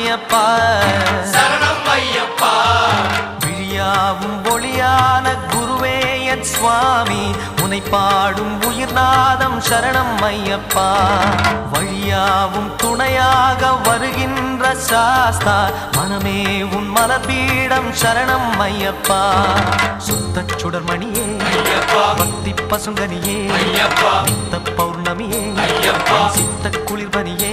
ஐயப்பா சரணம் ஐயப்பா விழியாவும் ஒளியான குருவே என் சுவாமி உனை பாடும் உயிர்நாதம் சரணம் ஐயப்பா வழியாவும் துணையாக வருகின்ற சாஸ்தா மனமே உன் மலர்பீடம் சரணம் ஐயப்பா சுத்த சுடர்மணியே பக்தி பசுங்கனியே ஐயப்பா நித்த பௌர்ணமியே ஐயப்பா சித்த குளிர்பனியே